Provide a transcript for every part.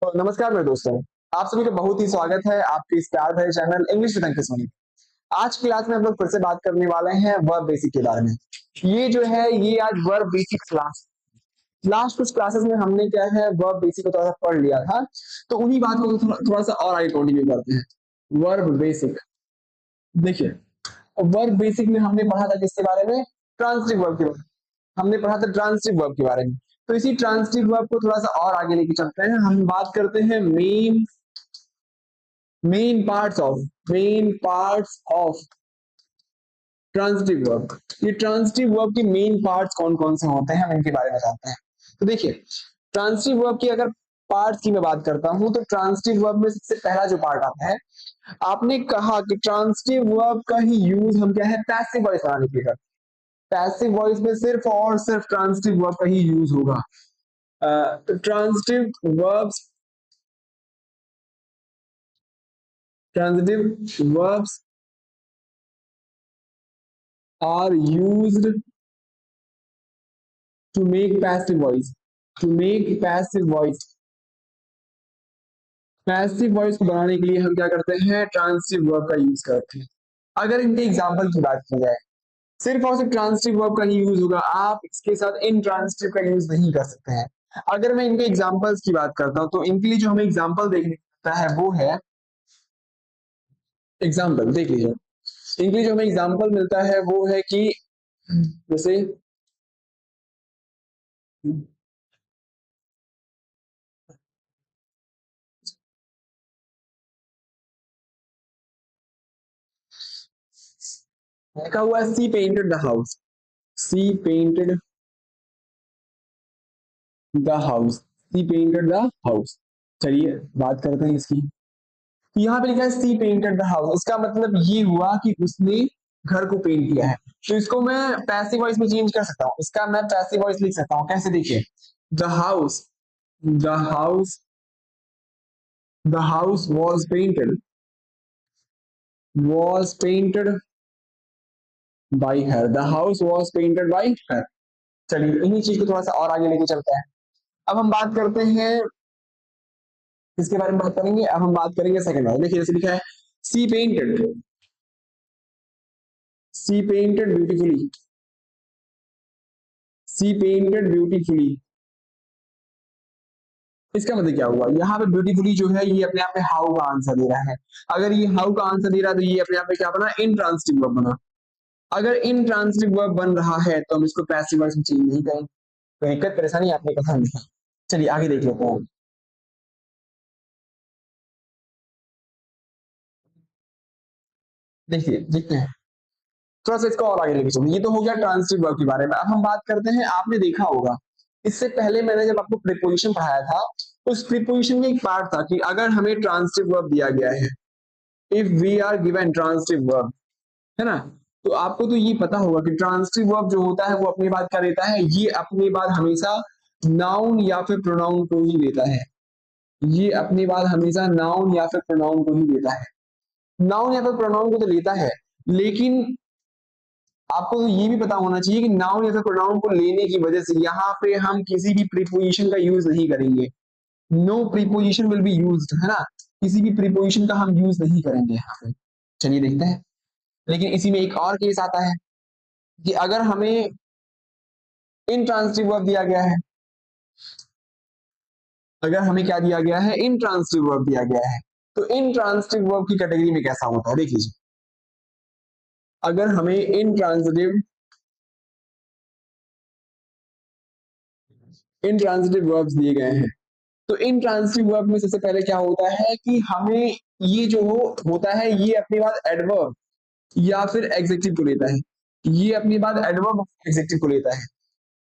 तो नमस्कार मेरे दोस्तों। आप सभी का बहुत ही स्वागत है आपके इस प्यार भरे चैनल इंग्लिश विद अंकित सोनी। आज की क्लास में हम लोग फिर से बात करने वाले हैं वर्ब बेसिक के बारे में। ये जो है ये आज वर्ब बेसिक क्लास। लास्ट कुछ क्लासेस में हमने क्या है वर्ब बेसिक को थोड़ा सा पढ़ लिया था, तो उन्हीं बात को थोड़ा सा और आगे कंटिन्यू करते हैं। वर्ब बेसिक, देखिए वर्ब बेसिक में हमने पढ़ा था किसके बारे में? ट्रांजिटिव वर्ब के बारे में। हमने पढ़ा था ट्रांजिटिव वर्ब के बारे में। तो इसी ट्रांजिटिव वर्ब को थोड़ा सा और आगे लेके चलते हैं। हम बात करते हैं main parts of transitive verb. ये ट्रांजिटिव वर्ब के मेन पार्ट्स कौन कौन से होते हैं हम इनके बारे में जानते हैं। तो देखिए ट्रांजिटिव वर्ब की अगर पार्ट्स की मैं बात करता हूं तो ट्रांजिटिव वर्ब में सबसे पहला जो पार्ट आता है, आपने कहा कि ट्रांजिटिव वर्ब का ही यूज हम क्या है पैसिव वॉइस बनाने के लिए करते हैं। पैसिव वॉइस में सिर्फ और सिर्फ ट्रांजिटिव वर्ब का ही यूज होगा। तो transitive verbs are used to make passive voice, to make passive voice को बनाने के लिए हम क्या करते हैं ट्रांजिटिव वर्ब का यूज करते हैं। अगर इनके एग्जांपल की बात की जाए, सिर्फ और सिर्फ ट्रांजिटिव वर्ब का ही यूज होगा, आप इसके साथ इनट्रांजिटिव का यूज नहीं कर सकते हैं। अगर मैं इनके एग्जांपल्स की बात करता हूं तो इनके लिए जो हमें एग्जांपल देखने को मिलता है वो है, एग्जांपल देख लीजिए। इनके लिए जो हमें एग्जांपल मिलता है वो है कि जैसे लिखा हुआ है she painted the house, she painted the house, she painted the house. चलिए बात करते हैं इसकी। तो यहाँ पे लिखा है सी पेंटेड द हाउस, इसका मतलब ये हुआ कि उसने घर को पेंट किया है। तो इसको मैं पैसिव वॉइस में चेंज कर सकता हूँ, इसका मैं पैसिव वॉइस लिख सकता हूँ। कैसे? देखिए the house, the house the house was painted by her, the house was painted by her। चलिए इन्हीं चीज को थोड़ा सा और आगे लेके चलते हैं। अब हम बात करते हैं, किसके बारे में बात करेंगे? अब हम बात करेंगे सेकंड वाले। देखिए जैसे लिखा है she painted, C painted beautifully, C painted beautifully. इसका मतलब क्या हुआ? यहाँ पे ब्यूटीफुली जो है ये अपने आप में हाउ का आंसर दे रहा है। अगर ये हाउ का आंसर दे रहा है तो ये अपने आप में क्या बना? इनट्रांजिटिव वर्ब बना। अगर इनट्रांजिटिव वर्ब बन रहा है तो हम इसको पैसिव वॉइस में चेंज नहीं करेंगे। कोई दिक्कत परेशानी आपने कहा नहीं। चलिए आगे देख लेते हैं। देखिए देखते हैं थोड़ा सा इसको और आगे लेके चलिए। ये तो हो गया ट्रांजिटिव वर्ब के बारे में। अब हम बात करते हैं, आपने देखा होगा इससे पहले मैंने जब आपको प्रीपोजिशन पढ़ाया था, उस प्रीपोजिशन में एक पार्ट था कि अगर हमें ट्रांजिटिव वर्ब दिया गया है, if we are given transitive verb, है ना, तो आपको तो ये पता होगा कि ट्रांजिटिव वर्ब जो होता है वो अपने बाद क्या देता है? ये अपने बाद हमेशा नाउन या फिर प्रोनाउन को ही देता है। ये अपने बाद हमेशा नाउन या फिर प्रोनाउन को ही देता है। नाउन या फिर प्रोनाउन को तो लेता है, लेकिन आपको तो ये भी पता होना चाहिए कि नाउन या फिर प्रोनाउन को लेने की वजह से यहाँ पे हम किसी भी प्रीपोजिशन का यूज नहीं करेंगे। No preposition will be used, है ना, किसी भी प्रीपोजिशन का हम यूज नहीं करेंगे यहाँ पे। चलिए देखते हैं। लेकिन इसी में एक और केस आता है कि अगर हमें इनट्रांजिटिव वर्ब दिया गया है, अगर हमें क्या दिया गया है? इनट्रांजिटिव वर्ब दिया गया है। तो इनट्रांजिटिव वर्ब की कैटेगरी में कैसा होता है देख लीजिए। अगर हमें इनट्रांजिटिव वर्ब्स दिए गए हैं, तो इनट्रांजिटिव वर्ब में सबसे पहले क्या होता है कि हमें ये जो होता है ये अपने बाद एडवर्ब या फिर एग्जेक्टिव को लेता है। ये अपने बाद एडवर्ब एग्जेक्टिव को लेता है।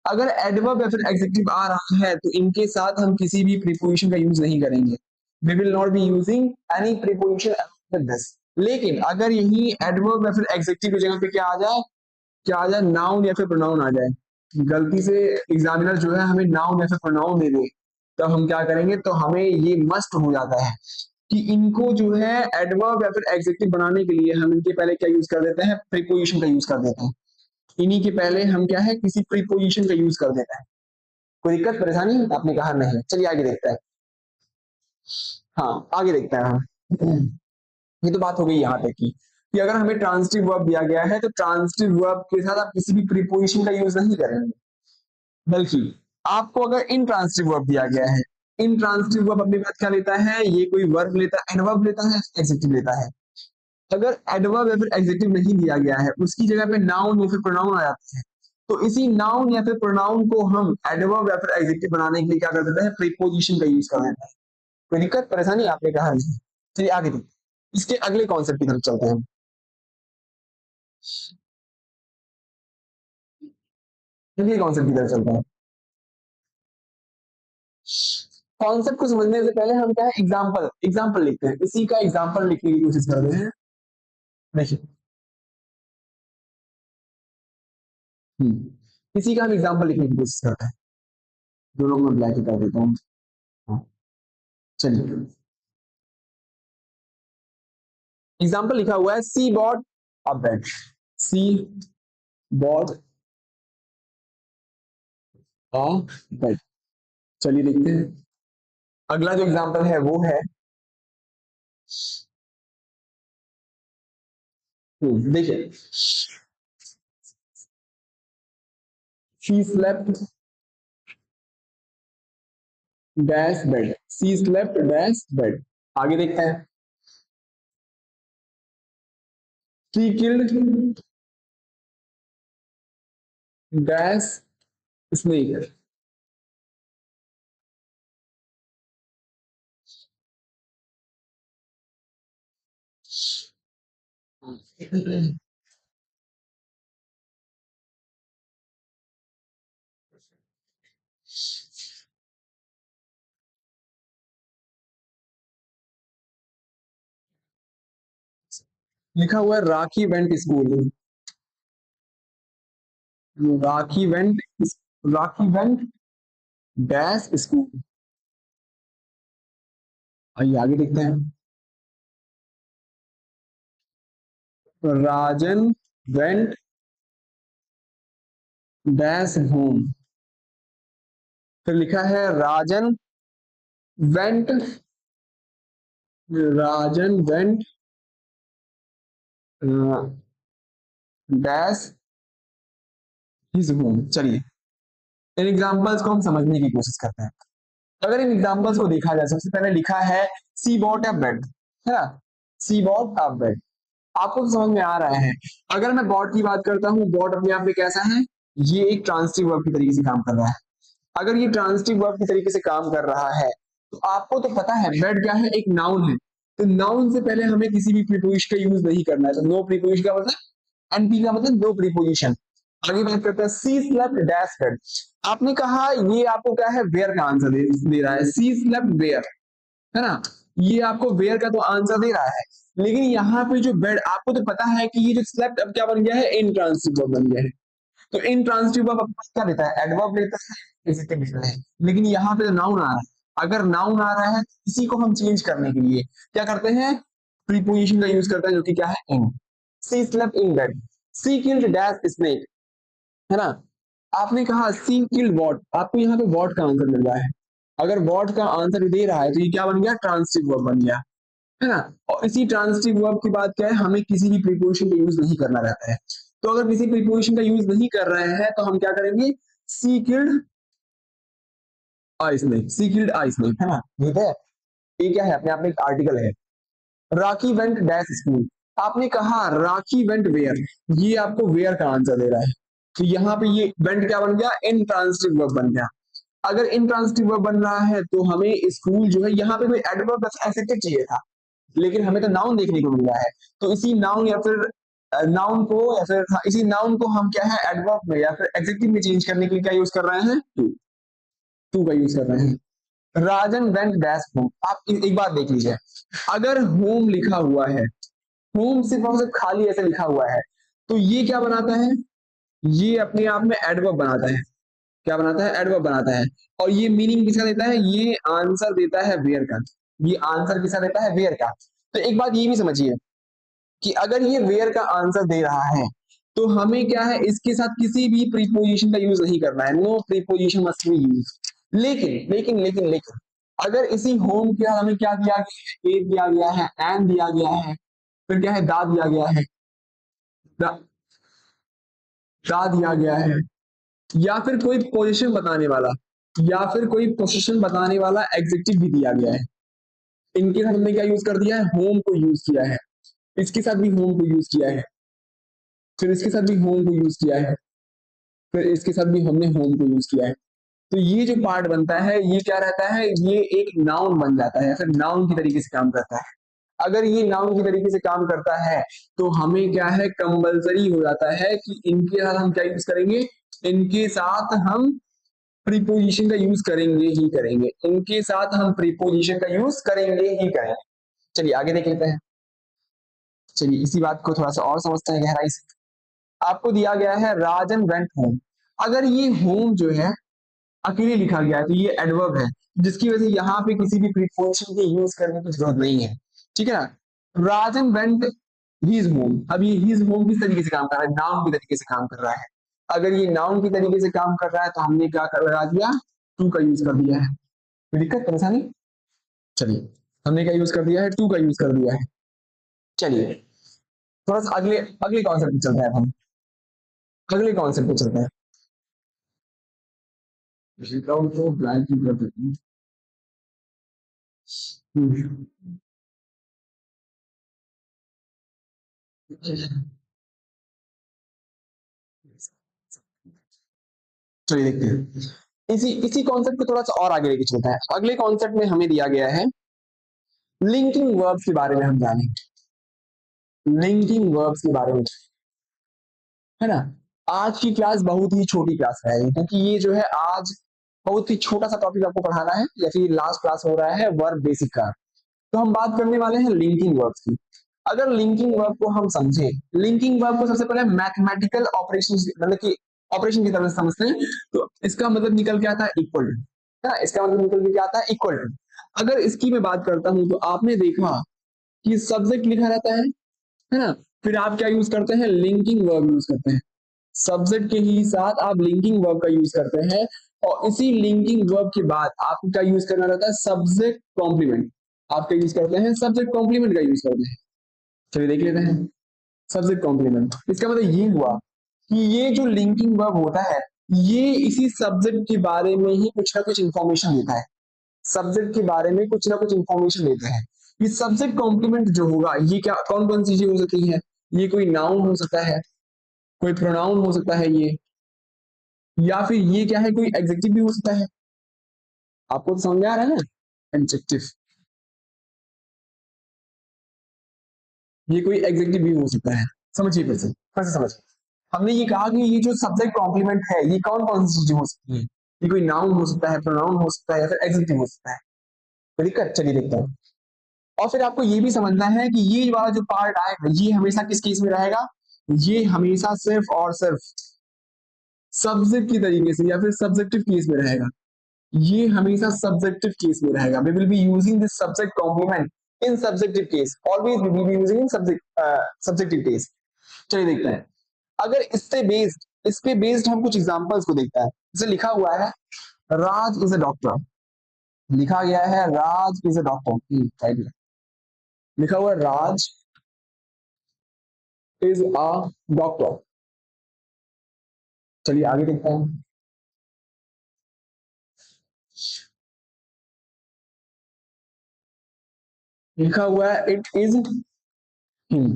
अगर एडवर्ब या फिर एग्जेक्टिव आ रहा है तो इनके साथ हम किसी भी प्रीपोजिशन का यूज नहीं करेंगे। We will not be using any preposition with this. लेकिन अगर यही एडवर्ब या फिर एग्जेक्टिव की जगह पे क्या आ जाए? क्या आ जाए? नाउन या फिर प्रोनाउन आ जाए। गलती से एग्जामिनर जो है हमें नाउन या फिर प्रोनाउन दे दे, तब हम क्या करेंगे? तो हमें ये मस्ट हो जाता है कि इनको जो है एडवर्ब या फिर एग्जेक्टिव बनाने के लिए हम इनके पहले क्या यूज कर देते हैं? प्रीपोजिशन का यूज कर देते हैं। इन्हीं के पहले हम क्या है? किसी प्रीपोजिशन का यूज कर देते हैं। कोई दिक्कत परेशानी? आपने कहा नहीं। चलिए आगे देखते हैं। हाँ, आगे देखते हैं हम। ये तो बात हो गई यहाँ तक की कि अगर हमें ट्रांजिटिव वर्ब दिया गया है तो ट्रांजिटिव वर्ब के साथ आप किसी भी प्रीपोजिशन का यूज नहीं करेंगे, बल्कि आपको अगर इंट्रांजिटिव वर्ब दिया गया है, इंट्रांजिटिव वर्ब अपनी बात क्या लेता है, ये कोई वर्ब लेता है, एडवर्ब लेता है, एडजेक्टिव लेता है। अगर एडवर्ब या फिर एडजेक्टिव नहीं दिया गया है, उसकी जगह पे नाउन या फिर प्रोनाउन आ जाते हैं, तो इसी नाउन या फिर प्रोनाउन को हम एडवर्ब या फिर एडजेक्टिव बनाने के लिए क्या कर देते हैं, प्रीपोजिशन का यूज कर देते हैं। कोई दिक्कत परेशानी आपने कहा नहीं। चलिए आगे देखते हैं। इसके अगले कॉन्सेप्ट की तरफ चलते हैं। अगले कॉन्सेप्ट की तरफ चलते हैं। कॉन्सेप्ट को समझने से पहले हम क्या है, एग्जाम्पल एग्जाम्पल लिखते हैं, इसी का एग्जाम्पल लिखने की कोशिश कर रहे हैं। देखिए, इसी का हम एग्जाम्पल लिखने की कोशिश करते हैं। दोनों को मैं ब्लैक ही कर देता हूँ। हाँ, चलिए, एग्जाम्पल लिखा हुआ है, she bought a bed. She bought a bed. चलिए देखते हैं। अगला जो एग्जाम्पल है वो है, देखिए, she slept dash bed. She slept dash bed. आगे देखते हैं। She killed dash snake. लिखा हुआ है Rakhi went school. Rakhi went, Rakhi went dash school. आइए आगे देखते हैं। Rajan went dash home. फिर लिखा है Rajan went, Rajan went dash his home. चलिए, इन एग्जांपल्स को हम समझने की कोशिश करते हैं। अगर इन एग्जांपल्स को देखा जाए, सबसे पहले लिखा है सी बॉट अ बेड, है ना, सी बॉट अ बेड। आपको तो समझ में आ रहा है। अगर मैं बॉट की बात करता हूँ, बॉट अपने आप में कैसा है, ये एक ट्रांसिटिव वर्ब की तरीके से काम कर रहा है। अगर ये ट्रांसिटिव वर्ब के तरीके से काम कर रहा है, तो आपको तो पता है बेड क्या है, एक नाउन है। तो नाउन से पहले हमें किसी भी प्रीपोजिशन का यूज नहीं करना है। तो नो प्रीपोजिशन का मतलब, एनपी का मतलब नो प्रीपोजिशन। आगे बात करते हैं, सी स्लेप्ट डैश बेड। आपने कहा ये आपको क्या है, वेयर का आंसर दे रहा है, सी स्लेप्ट वेयर, है ना, ये आपको वेयर का तो आंसर दे रहा है। लेकिन यहाँ पे जो बेड, आपको तो पता है कि ये जो स्लेप्ट अब क्या बन गया है, इंट्रांसिटिव वर्ब बन गया है। तो इंट्रांसिटिव वर्ब अपने पास क्या लेता है, एडवर्ब लेता है, एडजेक्टिव लेता है। लेकिन यहाँ पे तो नाउन आ रहा है। अगर नाउन आ रहा है तो इसी को हम चेंज करने के लिए क्या करते हैं, प्रीपोजिशन का यूज करते हैं, जो कि क्या है, in. She slept in bed, she killed dash snake, है ना। आपने कहा सी किल्ड वॉट, आपको यहाँ पे वॉट का आंसर मिल रहा है। अगर वॉट का आंसर दे रहा है तो ये क्या बन गया, ट्रांसिटिव वर्ब बन गया, है ना। और इसी ट्रांसिटिव वर्ब की बात क्या है, हमें किसी भी प्रीपोजिशन का यूज नहीं करना रहता है। तो अगर किसी प्रीपोजिशन का यूज नहीं कर रहे हैं तो हम क्या करेंगे, she killed I snake, she killed I snake, है ना, ठीक है। ये क्या है, अपने आप में एक आर्टिकल है। Rakhi went dash school. आपने कहा राखी वेंट वेयर, ये आपको वेयर का आंसर दे रहा है। तो यहाँ पे ये वेंट क्या बन गया, इंट्रांसिटिव वर्ब बन गया। अगर इंट्रांसिटिव वर्ब बन रहा है तो हमें स्कूल जो है, यहाँ पे कोई एडवर्ब एडजेक्टिव चाहिए था, लेकिन हमें तो नाउन देखने को मिल रहा है। तो इसी नाउन या फिर नाउन को या फिर हाँ, इसी नाउन को हम क्या है, एडवर्ब में या फिर एडजेक्टिव में चेंज करने के लिए क्या यूज कर रहे हैं, टू। टू का यूज कर रहे हैं। Rajan went dash home. आप एक बात देख लीजिए, अगर होम लिखा हुआ है, होम सिर्फ और सिर्फ खाली ऐसे लिखा हुआ है, तो ये क्या बनाता है, ये अपने आप में एडवर्ब बनाता है। क्या बनाता है, एडवर्ब बनाता है। और ये मीनिंग किसका देता है, ये आंसर देता है वेयर का। ये आंसर किसका देता है, वेयर का। तो एक बात ये भी समझिए कि अगर ये वेयर का आंसर दे रहा है, तो हमें क्या है, इसके साथ किसी भी प्रीपोजिशन का यूज नहीं करना है, no preposition must be use. लेकिन लेकिन लेकिन लेकिन अगर इसी होम के साथ हमें क्या दिया गया है, ए दिया गया है, एन दिया गया है, फिर क्या है, दा दिया गया है, दा, दा दिया गया है, या फिर कोई पोजीशन बताने वाला, या फिर कोई पोजीशन बताने वाला एग्जेक्टिव भी दिया गया है, इनके साथ हमने क्या यूज कर दिया है, होम को यूज किया है, इसके साथ भी होम को यूज किया है, फिर इसके साथ भी होम को यूज किया है, फिर इसके साथ भी हमने होम को यूज किया है। तो ये जो पार्ट बनता है ये क्या रहता है, ये एक नाउन बन जाता है, फिर नाउन की तरीके से काम करता है। अगर ये नाउन की तरीके से काम करता है तो हमें क्या है, कंपल्सरी हो जाता है कि इनके साथ हम क्या यूज करेंगे, इनके साथ हम प्रीपोजिशन का यूज करेंगे ही करेंगे, इनके साथ हम प्रीपोजिशन का यूज करेंगे ही करेंगे। चलिए आगे देख लेते हैं। चलिए इसी बात को थोड़ा सा और समझते हैं गहराई से। आपको दिया गया है राजन वेंट होम। अगर ये होम जो है अकेले लिखा गया है तो ये एडवर्ब है, जिसकी वजह से यहाँ पे किसी भी प्रीपोजिशन के यूज करने की जरूरत नहीं है। ठीक है ना। राजन वेंट हिज होम, अब ये हिज होम किस तरीके से काम कर रहा है, नाउन की तरीके से काम कर रहा है। अगर ये नाउन की तरीके से काम कर रहा है तो हमने क्या लगा दिया, टू का यूज कर दिया है। कोई दिक्कत परेशानी। चलिए हमने क्या यूज कर दिया है, टू का यूज कर दिया है। चलिए थोड़ा सा अगले अगले कॉन्सेप्ट पे चलते हैं, अब हम अगले कॉन्सेप्ट पे चलते हैं। तो ब्लैंक ही कर देते हैं। चलिए देखते हैं, इसी इसी कॉन्सेप्ट को थोड़ा सा और आगे लेके चलता है। अगले कॉन्सेप्ट में हमें दिया गया है लिंकिंग वर्ब्स के बारे में हम जानें, लिंकिंग वर्ब्स के बारे में, है ना। आज की क्लास बहुत ही छोटी क्लास है क्योंकि ये जो है आज बहुत ही छोटा सा टॉपिक आपको पढ़ाना है, या फिर लास्ट क्लास हो रहा है वर्ब बेसिक का। तो हम बात करने वाले हैं लिंकिंग वर्ब्स की। अगर लिंकिंग वर्ब को हम समझे, लिंकिंग वर्ब को सबसे पहले मैथमेटिकल ऑपरेशन, मतलब कि ऑपरेशन की तरह से समझते हैं, तो इसका मतलब निकल के आता है इक्वल टू, है ना। इसका मतलब निकल के आता है इक्वल टू। अगर इसकी मैं बात करता हूं तो आपने देखा कि सब्जेक्ट लिखा रहता है ना। फिर आप क्या यूज करते हैं, लिंकिंग वर्ब यूज करते हैं, सब्जेक्ट के ही साथ आप लिंकिंग वर्ब का यूज करते हैं। और इसी लिंकिंग वर्ब के बाद आपको क्या यूज करना रहता है, सब्जेक्ट कॉम्प्लीमेंट। आप क्या यूज करते हैं, सब्जेक्ट कॉम्प्लीमेंट का यूज करते हैं। चलिए देख लेते हैं सब्जेक्ट कॉम्प्लीमेंट। इसका मतलब ये हुआ कि ये जो लिंकिंग वर्ब होता है ये इसी सब्जेक्ट के बारे में ही कुछ ना कुछ इंफॉर्मेशन देता है, सब्जेक्ट के बारे में कुछ ना कुछ इंफॉर्मेशन देता है। ये सब्जेक्ट कॉम्प्लीमेंट जो होगा ये क्या कौन कौन सी चीजें हो सकती है, ये कोई नाउन हो सकता है, कोई प्रोनाउन हो सकता है ये, या फिर ये क्या है, कोई एडजेक्टिव भी हो सकता है। आपको तो समझ में आ रहा है ना, एडजेक्टिव, ये कोई एडजेक्टिव भी हो सकता है। समझिए फिर से समझिए। हमने ये कहा कि ये जो सब्जेक्ट कॉम्प्लीमेंट है ये कौन कौन सी चीजें हो सकती है, ये कोई नाउन हो सकता है, प्रोनाउन हो सकता है, या फिर एडजेक्टिव हो सकता है। कोई दिक्कत, चलिए देखते हैं। और फिर आपको ये भी समझना है कि ये वाला जो पार्ट आएगा ये हमेशा किस केस में रहेगा, ये हमेशा सिर्फ और सिर्फ सब्जेक्ट की तरीके से या फिर सब्जेक्टिव केस में रहेगा, ये हमेशा सब्जेक्टिव केस में रहेगा। We will be using this subject complement in subjective case, always we will be using in subjective case. चलिए देखते हैं। अगर इस पे बेस्ड हम कुछ एग्जांपल्स को देखता है, जैसे लिखा हुआ है राज इज अ डॉक्टर, लिखा गया है राज इज अ डॉक्टर, लिखा हुआ है राज इज अ डॉक्टर। चलिए आगे देखते हैं। लिखा हुआ है इट इज हिम।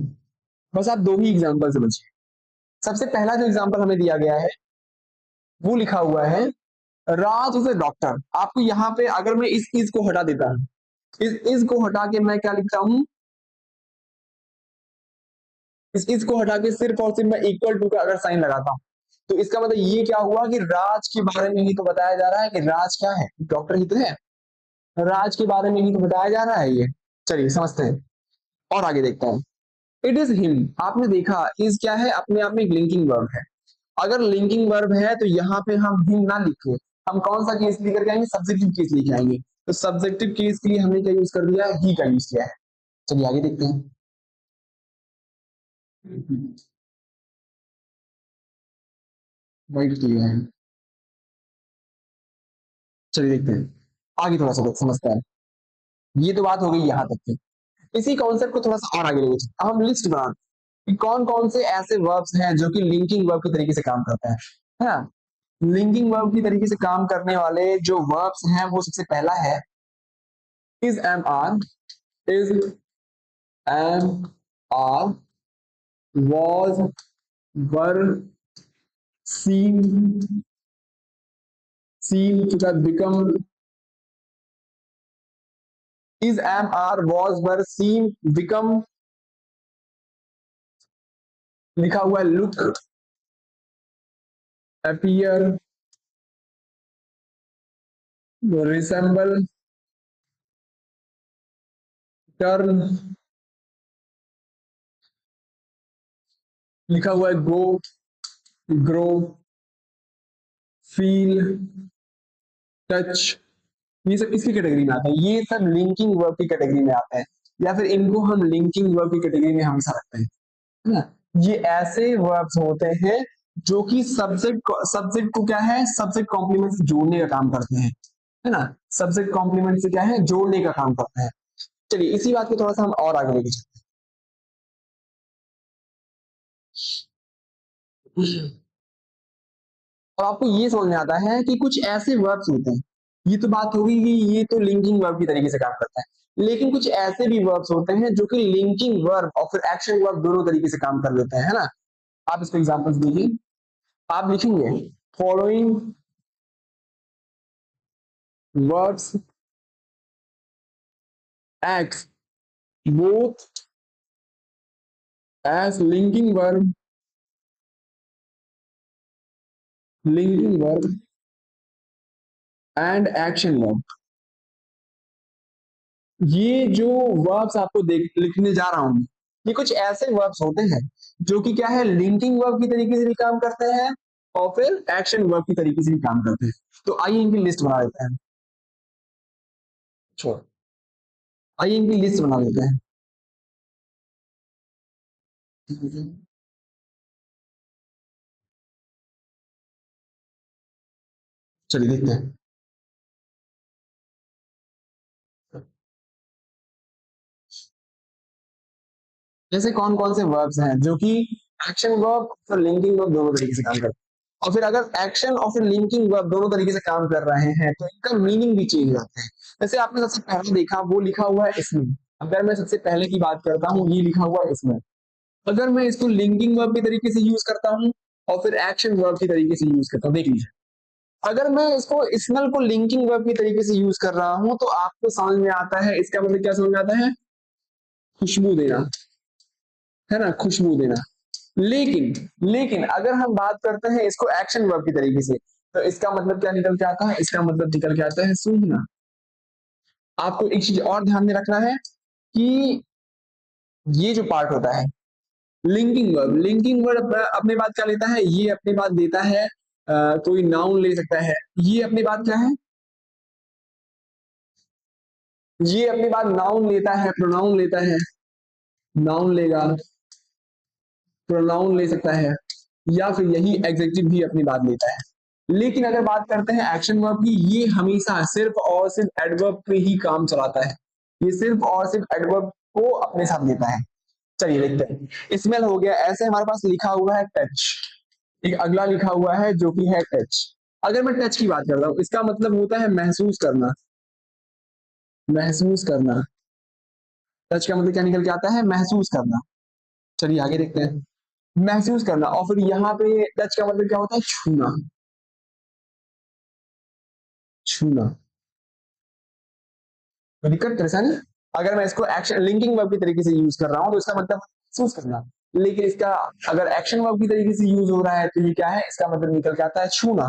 बस आप दो ही एग्जांपल से बचिए। सबसे पहला जो एग्जांपल हमें दिया गया है वो लिखा हुआ है राज इज अ डॉक्टर। आपको यहाँ पे अगर मैं इस इज को हटा देता हूँ, इस को हटा के मैं क्या लिखता हूँ, इस इज को हटा के सिर्फ और सिर्फ मैं इक्वल टू का अगर साइन लगाता हूँ तो इसका मतलब ये क्या हुआ कि राज के बारे में ही तो बताया जा रहा है कि राज क्या है, डॉक्टर ही तो है, राज के बारे में ही तो बताया जा रहा है ये। चलिए समझते हैं और आगे देखते हैं। इट इज हिम, आपने देखा इज क्या है, अपने आप में एक लिंकिंग वर्ब है। अगर लिंकिंग वर्ब है तो यहाँ पे हम हिम ना लिखे, हम कौन सा केस लेकर के आएंगे, सब्जेक्टिव केस लेके आएंगे। तो सब्जेक्टिव केस के लिए हमने क्या यूज कर दिया है, ही का यूज किया है। चलिए आगे देखते हैं। वाइट किया है। चलिए देखते हैं। आगे थोड़ा सा समझते हैं। ये तो बात हो गई यहाँ तक की। इसी कॉन्सेप्ट को थोड़ा सा और आगे लेके चलते हैं। अब हम लिस्ट बनाते हैं कि कौन कौन से ऐसे वर्ब्स हैं जो कि लिंकिंग वर्ब के तरीके से काम करते हैं, है ना। लिंकिंग वर्ब की तरीके से काम करने वाले जो वर्ब्स हैं वो सबसे पहला है is am are, is am are, was, were, seem, seem के साथ become, is am are was were seem become, लिखा हुआ है लुक, अपीयर, रिसेंबल, टर्न, लिखा हुआ है गो, ग्रो, फील, टच, ये सब इसकी कैटेगरी में आता है। ये सब लिंकिंग वर्ब की कैटेगरी में आता है, या फिर इनको हम लिंकिंग वर्ब की कैटेगरी में हमेशा रखते हैं, है ना। ये ऐसे वर्ब्स होते हैं जो कि सब्जेक्ट सब्जेक्ट को क्या है, सब्जेक्ट कॉम्प्लीमेंट से जोड़ने का काम करते हैं, है ना। सब्जेक्ट कॉम्प्लीमेंट से क्या है, जोड़ने का काम करते हैं। चलिए इसी बात को थोड़ा सा हम और आगे लेके चलते हैं। अब आपको ये समझ में आता है कि कुछ ऐसे वर्ब्स होते हैं, ये तो बात होगी कि ये तो लिंकिंग वर्ब की तरीके से काम करता है, लेकिन कुछ ऐसे भी वर्ब्स होते हैं जो कि लिंकिंग वर्ब और फिर एक्शन वर्ब दोनों तरीके से काम कर लेते हैं, है ना। आप इसको एग्जांपल्स दीजिए। आप लिखेंगे following verbs act both as linking verb and action verb. ये जो वर्ब्स आपको लिखने जा रहा हूं, ये कुछ ऐसे वर्ब्स होते हैं जो कि क्या है, लिंकिंग वर्ब की तरीके से भी काम करते हैं और फिर एक्शन वर्ब की तरीके से भी काम करते हैं। तो आइए इनकी लिस्ट बना लेते हैं। छोड़, आइए इनकी लिस्ट बना लेते हैं। चलिए देखते हैं। जैसे कौन कौन से वर्ब्स हैं जो कि एक्शन वर्ब और लिंकिंग वर्ब दोनों तरीके से काम करते हैं, और फिर अगर एक्शन और फिर लिंकिंग वर्ब दोनों तरीके से काम कर रहे हैं तो इनका मीनिंग भी चेंज होता है। जैसे आपने सबसे पहले देखा वो लिखा हुआ है इसमें। अगर मैं सबसे पहले की बात करता हूँ, ये लिखा हुआ है इसमें। अगर मैं इसको लिंकिंग वर्ब के तरीके से यूज करता हूँ और फिर एक्शन वर्ब के तरीके से यूज करता हूँ, देख लीजिए। अगर मैं इसको स्मेल को लिंकिंग वर्ब के तरीके से यूज कर रहा हूँ तो आपको समझ में आता है, इसका मतलब क्या समझ में आता है, खुशबू देना, है ना, खुशबू देना। लेकिन लेकिन अगर हम बात करते हैं इसको एक्शन वर्ब की तरीके से, तो इसका मतलब क्या निकल के आता है, इसका मतलब निकल के आता है सूंघना। आपको एक चीज और ध्यान में रखना है कि ये जो पार्ट होता है लिंकिंग वर्ब अपने बात क्या लेता है, ये अपनी बात देता है कोई नाउन ले सकता है। ये अपनी बात क्या है, ये अपनी बात नाउन लेता है, प्रोनाउन लेता है, नाउन लेगा, प्रोनाउन ले सकता है, या फिर यही एग्जेक्टिव भी अपनी बात लेता है। लेकिन अगर बात करते हैं एक्शन वर्ब की, ये हमेशा सिर्फ और सिर्फ एडवर्ब पे ही काम चलाता है, ये सिर्फ और सिर्फ एडवर्ब को अपने साथ लेता है। चलिए देखते हैं। स्मेल हो गया, ऐसे हमारे पास लिखा हुआ है टच। एक अगला लिखा हुआ है जो कि है टच। अगर मैं टच की बात कर रहा हूं, इसका मतलब होता है महसूस करना, महसूस करना। टच का मतलब क्या निकल के आता है, महसूस करना। चलिए आगे देखते हैं। महसूस करना, और फिर यहाँ पे टच का मतलब क्या होता है, छूना, छूना। तो दिक्कत परेशानी, अगर मैं इसको एक्शन लिंकिंग वर्ब की तरीके से यूज कर रहा हूं तो इसका मतलब महसूस करना। लेकिन इसका अगर एक्शन वर्ब की तरीके से यूज हो रहा है तो ये क्या है, इसका मतलब निकल के आता है छूना।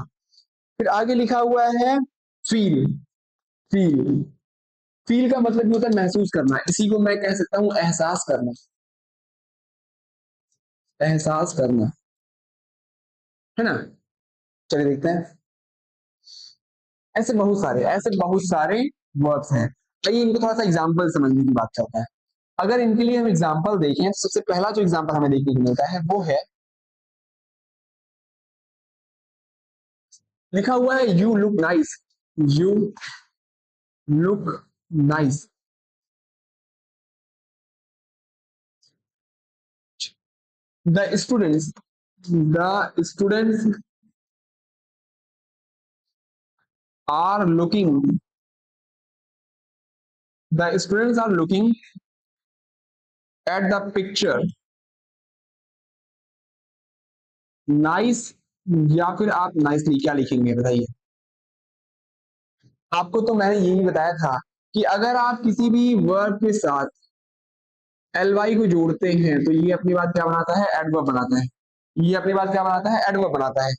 फिर आगे लिखा हुआ है फील। फील, फील का मतलब भी होता है महसूस करना, इसी को मैं कह सकता हूं एहसास करना, एहसास करना, है ना। चलिए देखते हैं। ऐसे बहुत सारे वर्ब्स हैं। आइए इनको थोड़ा सा एग्जाम्पल समझने की बात करते हैं। अगर इनके लिए हम एग्जाम्पल देखें, सबसे पहला जो एग्जाम्पल हमें देखने को मिलता है वो है, लिखा हुआ है you look nice, you look nice, the students, the students are looking, the students are looking at the picture nice, या फिर आप नाइसली क्या लिखेंगे बताइए। आपको तो मैंने यही बताया था कि अगर आप किसी भी वर्ब के साथ एल वाई को जोड़ते हैं तो ये अपनी बात क्या बनाता है, एडवर्ब बनाता है। ये अपनी बात क्या बनाता है, एडवर्ब बनाता है।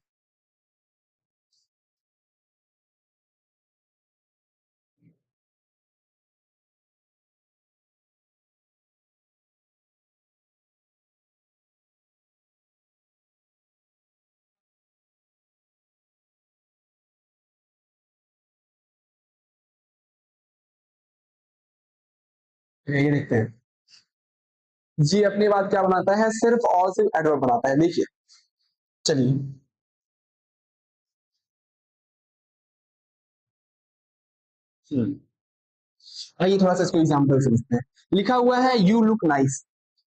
ये देखते हैं, जी अपनी बात क्या बनाता है, सिर्फ और सिर्फ एडवर्ब बनाता है। देखिए, चलिए, आइए थोड़ा सा इसको एग्जाम्पल समझते हैं। लिखा हुआ है यू लुक नाइस।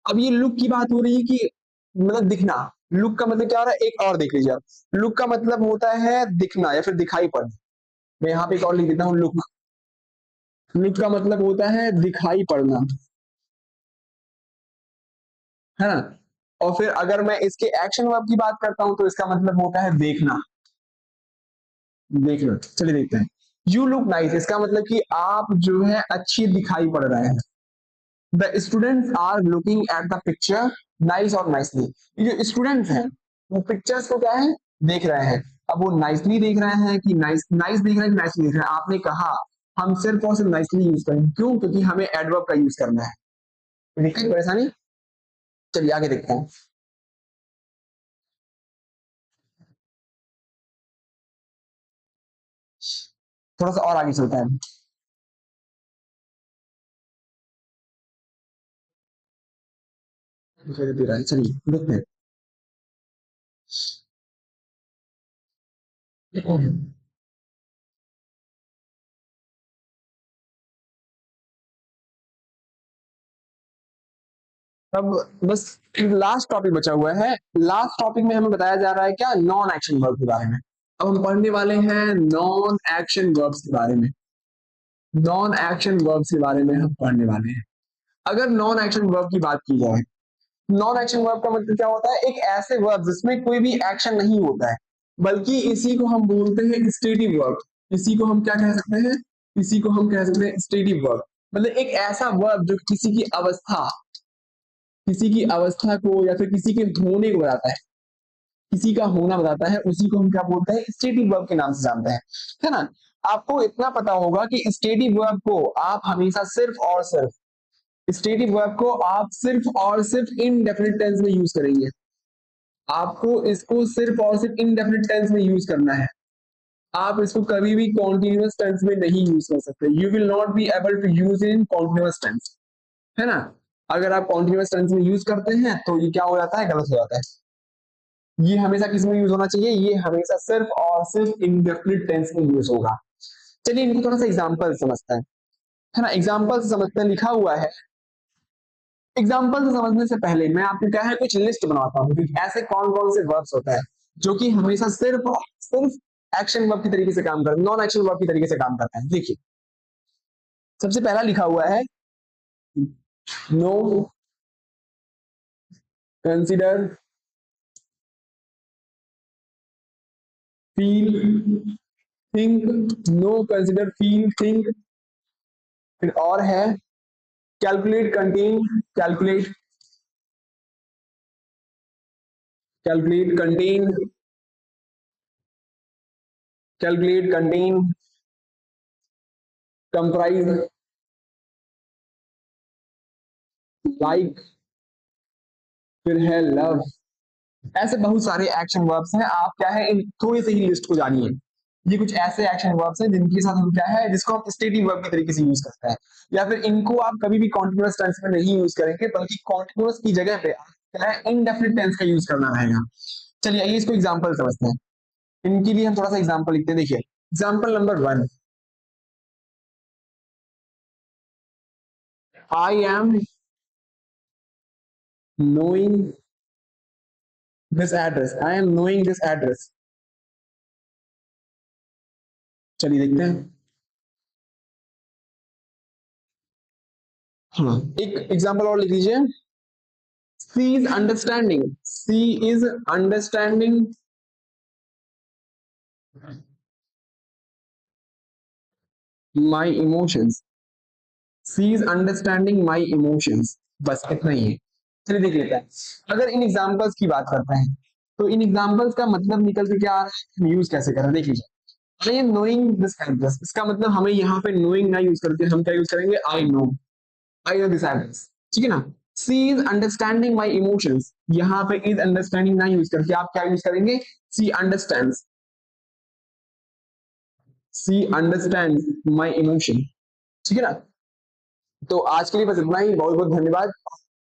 अब ये लुक की बात हो रही है कि मतलब दिखना। लुक का मतलब क्या हो रहा है, एक और देख लीजिए आप। लुक का मतलब होता है दिखना या फिर दिखाई पड़ना। मैं यहाँ पे एक और लिख देता हूँ, लुक। लुक का मतलब होता है दिखाई पड़ना, है ना। और फिर अगर मैं इसके एक्शन वर्ब की बात करता हूं तो इसका मतलब होता है देखना। देखना, चलिए देखते हैं। यू लुक नाइस, इसका मतलब कि आप जो है अच्छी दिखाई पड़ रहे हैं। The students are looking at the picture nice और नाइसली। ये जो स्टूडेंट्स हैं वो पिक्चर्स को क्या है, देख रहे हैं। अब वो नाइसली देख रहे हैं कि नाइस नाइस देख रहे हैं कि नाइसली देख रहे हैं, आपने कहा हम सिर्फ और सिर्फ नाइसली यूज करें, क्यों, क्योंकि हमें एडवर्ब का यूज करना है। दिक्कत परेशानी, चलिए आगे देखते हैं। थोड़ा सा और आगे चलता है। दिखाई दे रहा है, चलिए देखते हैं। अब बस लास्ट टॉपिक बचा हुआ है। लास्ट टॉपिक में हमें बताया जा रहा है क्या, नॉन एक्शन वर्ब के बारे में। अब हम पढ़ने वाले हैं नॉन एक्शन वर्ब्स के बारे में। नॉन एक्शन वर्ब्स के बारे में हम पढ़ने वाले हैं। अगर नॉन एक्शन वर्ब की बात की जाए, नॉन एक्शन वर्ब का मतलब क्या होता है, एक ऐसे वर्ब जिसमें कोई भी एक्शन नहीं होता है, बल्कि इसी को हम बोलते हैं स्टेटिव वर्ब। इसी को हम क्या कह सकते हैं, इसी को हम कह सकते हैं स्टेटिव वर्ब। मतलब एक ऐसा वर्ब जो किसी की अवस्था, किसी की अवस्था को या फिर किसी के होने को बताता है, किसी का होना बताता है, उसी को हम क्या बोलते हैं, स्टेटिव वर्ब के नाम से जानते हैं, है ना। आपको इतना पता होगा कि स्टेटिव वर्ब को आप हमेशा सिर्फ और सिर्फ, स्टेटिव वर्ब को आप सिर्फ और सिर्फ इनडेफिनिट टेंस में यूज करेंगे। आपको इसको सिर्फ और सिर्फ इनडेफिनिट टेंस में यूज करना है। आप इसको कभी भी कॉन्टिन्यूअस टेंस में नहीं यूज कर सकते। You will not be able to use in continuous tense, है ना। अगर आप कॉन्टिन्यूअस टेंस में यूज करते हैं तो ये क्या हो जाता है, गलत हो जाता है। ये हमेशा किस में यूज होना चाहिए, ये हमेशा सिर्फ और सिर्फ इंडेफिनिट टेंस में यूज होगा। चलिए इनको थोड़ा सा एग्जांपल समझते हैं, है ना। एग्जांपल से समझते हैं, लिखा हुआ है। एग्जांपल से समझने से पहले मैं आपको क्या है कुछ लिस्ट बनवाता हूँ कि ऐसे कौन कौन से वर्ब्स होता है जो कि हमेशा सिर्फ और सिर्फ एक्शन वर्ब की तरीके से काम करते हैं, नॉन एक्शन वर्ब की तरीके से काम करते हैं। देखिए, सबसे पहला लिखा हुआ है know, consider, feel, think. Know, consider, feel, think. फिर और है calculate, contain, calculate, calculate, contain, calculate, contain, comprise, like, फिर है लव। ऐसे बहुत सारे एक्शन वर्ब्स हैं। आप क्या है इन थोड़ी सी ही लिस्ट को जानिए। ये कुछ ऐसे एक्शन वर्ब्स हैं जिनके साथ हम क्या है, जिसको हम स्टेटिव वर्ब के तरीके से यूज करते हैं, या फिर इनको आप कभी भी कॉन्टिन्यूअस टेंस में नहीं यूज करेंगे, बल्कि कॉन्टिन्यूअस की जगह पे आप क्या है इनडेफिनिट टेंस का यूज करना रहेगा। चलिए आइए इसको एग्जाम्पल समझते हैं। इनके लिए हम थोड़ा सा एग्जाम्पल लिखते हैं। देखिए example number 1, I am knowing this address, I am knowing this address. चलिए देखते हैं। हाँ, एक एग्जांपल और लिख लीजिए। She is understanding, she is understanding my emotions, she is understanding my emotions. बस इतना ही है। चलिए देख लेते हैं। अगर इन एग्जांपल्स की बात करते हैं तो इन एग्जांपल्स का मतलब निकल के क्या आ रहा है, यूज कैसे करें देख लीजिए। आई एम नोइंग दिस एड्रेस, इसका मतलब हमें यहाँ पे नोइंग ना यूज करके हम क्या यूज करेंगे, आई नो दिस एड्रेस, ठीक है ना। सी इज अंडरस्टैंडिंग माई इमोशंस, यहाँ पे इज अंडरस्टैंडिंग ना यूज करके आप क्या यूज करेंगे, she understand, she understand my emotion, ठीक है ना। तो आज के लिए बस इतना ही। बहुत बहुत धन्यवाद।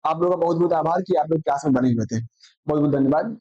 आप लोगों का बहुत बहुत आभार कि आप लोग क्लास में बने हुए थे। बहुत बहुत धन्यवाद।